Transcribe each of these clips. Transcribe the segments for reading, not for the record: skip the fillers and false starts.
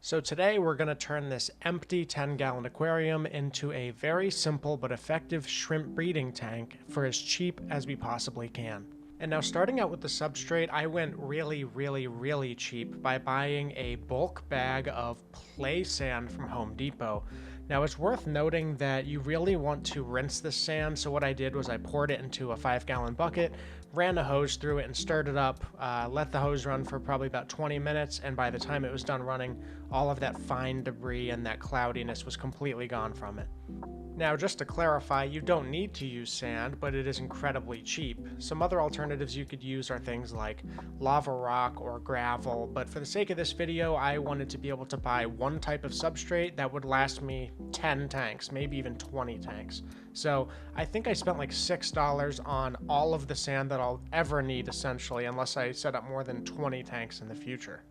So today we're going to turn this empty 10-gallon aquarium into a very simple but effective shrimp breeding tank for as cheap as we possibly can. And now starting out with the substrate, I went really cheap by buying a bulk bag of play sand from Home Depot. Now it's worth noting that you really want to rinse this sand, so what I did was I poured it into a 5-gallon bucket, ran a hose through it and stirred it up, let the hose run for probably about 20 minutes, and by the time it was done running, all of that fine debris and that cloudiness was completely gone from it. Now, just to clarify, you don't need to use sand, but it is incredibly cheap. Some other alternatives you could use are things like lava rock or gravel, but for the sake of this video, I wanted to be able to buy one type of substrate that would last me 10 tanks, maybe even 20 tanks. So I think I spent like $6 on all of the sand that I'll ever need, essentially, unless I set up more than 20 tanks in the future.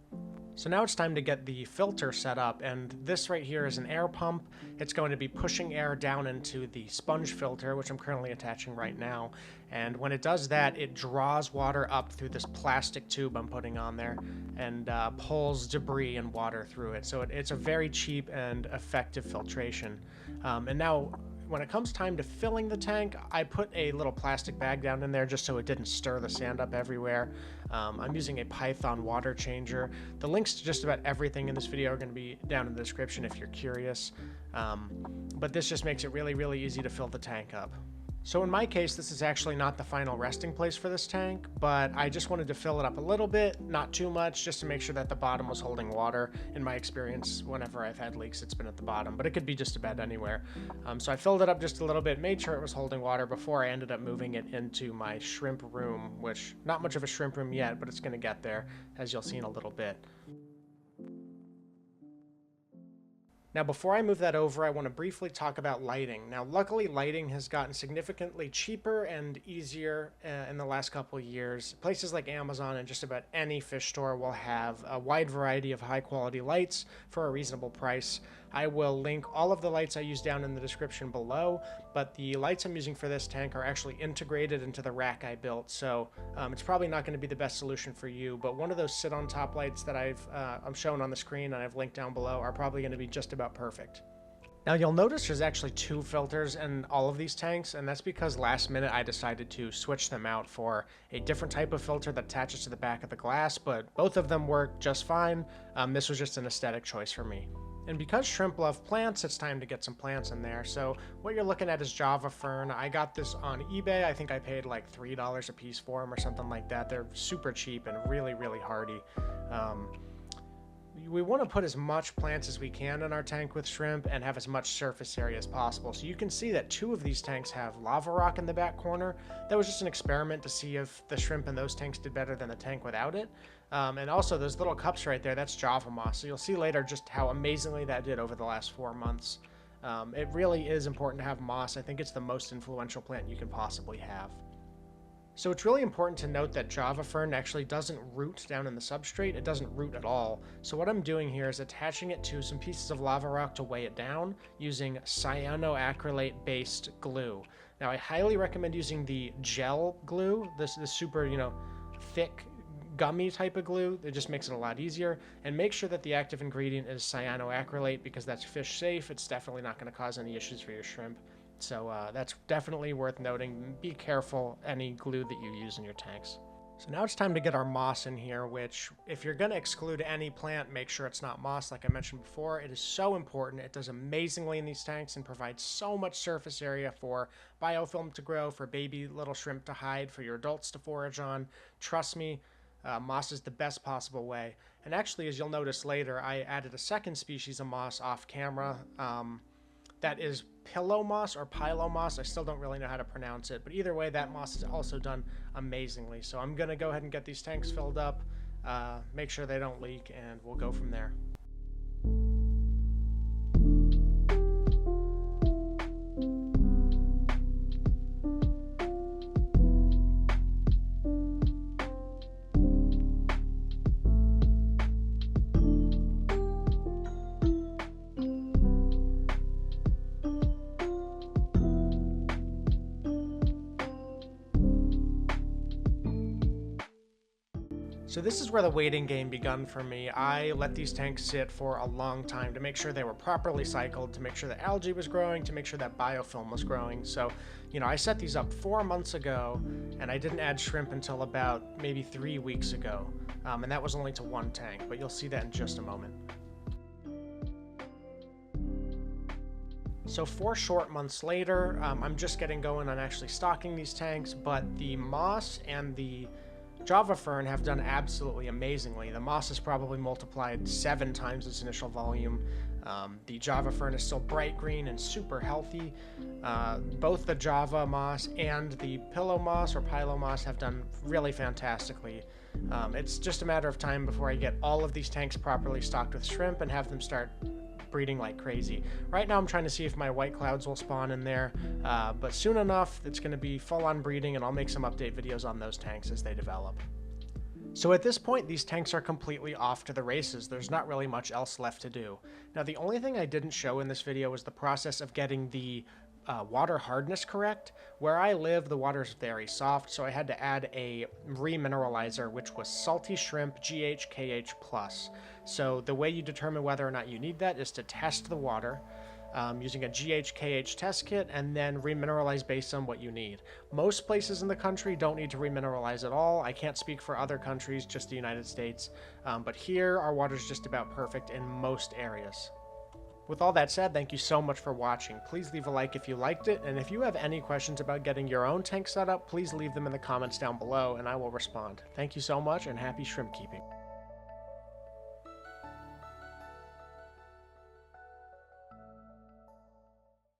So now it's time to get the filter set up, and this right here is an air pump. It's going to be pushing air down into the sponge filter, which I'm currently attaching right now. And when it does that, it draws water up through this plastic tube I'm putting on there and pulls debris and water through it. So it's a very cheap and effective filtration. And now, when it comes time to filling the tank, I put a little plastic bag down in there just so it didn't stir the sand up everywhere. I'm using a Python water changer. The links to just about everything in this video are going to be down in the description if you're curious. But this just makes it really easy to fill the tank up. So in my case, this is actually not the final resting place for this tank, but I just wanted to fill it up a little bit, not too much, just to make sure that the bottom was holding water. In my experience, whenever I've had leaks, it's been at the bottom, but it could be just about anywhere. So I filled it up just a little bit, made sure it was holding water before I ended up moving it into my shrimp room, which, not much of a shrimp room yet, but it's going to get there, as you'll see in a little bit. Now, before I move that over, I want to briefly talk about lighting. Now, luckily, lighting has gotten significantly cheaper and easier in the last couple of years. Places like Amazon and just about any fish store will have a wide variety of high-quality lights for a reasonable price. I will link all of the lights I use down in the description below, but the lights I'm using for this tank are actually integrated into the rack I built, so it's probably not going to be the best solution for you, but one of those sit-on-top lights that I'm showing on the screen and I've linked down below are probably going to be just about perfect. Now you'll notice there's actually 2 filters in all of these tanks, and that's because last minute I decided to switch them out for a different type of filter that attaches to the back of the glass, but both of them work just fine. This was just an aesthetic choice for me. And because shrimp love plants, it's time to get some plants in there. So what you're looking at is Java fern. I got this on eBay. I think I paid like $3 a piece for them or something like that. They're super cheap and really hardy. We want to put as much plants as we can in our tank with shrimp and have as much surface area as possible. So you can see that 2 of these tanks have lava rock in the back corner. That was just an experiment to see if the shrimp in those tanks did better than the tank without it. And also those little cups right there, that's Java moss. So you'll see later just how amazingly that did over the last 4 months. It really is important to have moss. I think it's the most influential plant you can possibly have. So it's really important to note that Java fern actually doesn't root down in the substrate. It doesn't root at all. So what I'm doing here is attaching it to some pieces of lava rock to weigh it down using cyanoacrylate based glue. Now I highly recommend using the gel glue, this super, thick gummy type of glue. It just makes it a lot easier. And make sure that the active ingredient is cyanoacrylate because that's fish safe. It's definitely not going to cause any issues for your shrimp. So that's definitely worth noting. Be careful any glue that you use in your tanks. So now it's time to get our moss in here, which if you're going to exclude any plant, make sure it's not moss. Like I mentioned before, it is so important. It does amazingly in these tanks and provides so much surface area for biofilm to grow, for baby little shrimp to hide, for your adults to forage on. Trust me, moss is the best possible way. And actually, as you'll notice later, I added a second species of moss off camera. That is pillow moss or pilo moss. I still don't really know how to pronounce it, but either way, that moss is also done amazingly. So I'm going to go ahead and get these tanks filled up, make sure they don't leak, and we'll go from there. So this is where the waiting game begun for me. I let these tanks sit for a long time to make sure they were properly cycled, to make sure that algae was growing, to make sure that biofilm was growing. So, you know, I set these up 4 months ago, and I didn't add shrimp until about maybe 3 weeks ago. And that was only to one tank, but you'll see that in just a moment. So 4 short months later, I'm just getting going on actually stocking these tanks, but the moss and the Java fern have done absolutely amazingly. The moss has probably multiplied 7 times its initial volume. The Java fern is still bright green and super healthy. Both the Java moss and the pillow moss or pilo moss have done really fantastically. It's just a matter of time before I get all of these tanks properly stocked with shrimp and have them start breeding like crazy. Right now I'm trying to see if my white clouds will spawn in there, but soon enough it's going to be full-on breeding, and I'll make some update videos on those tanks as they develop. So at this point, these tanks are completely off to the races. There's not really much else left to do. Now, the only thing I didn't show in this video was the process of getting the water hardness correct. Where I live, the water is very soft, so I had to add a remineralizer, which was salty shrimp GHKH+. So the way you determine whether or not you need that is to test the water using a GHKH test kit and then remineralize based on what you need. Most places in the country don't need to remineralize at all. I can't speak for other countries, just the United States. But here, our water is just about perfect in most areas. With all that said, thank you so much for watching. Please leave a like if you liked it, and if you have any questions about getting your own tank set up, please leave them in the comments down below and I will respond. Thank you so much, and happy shrimp keeping.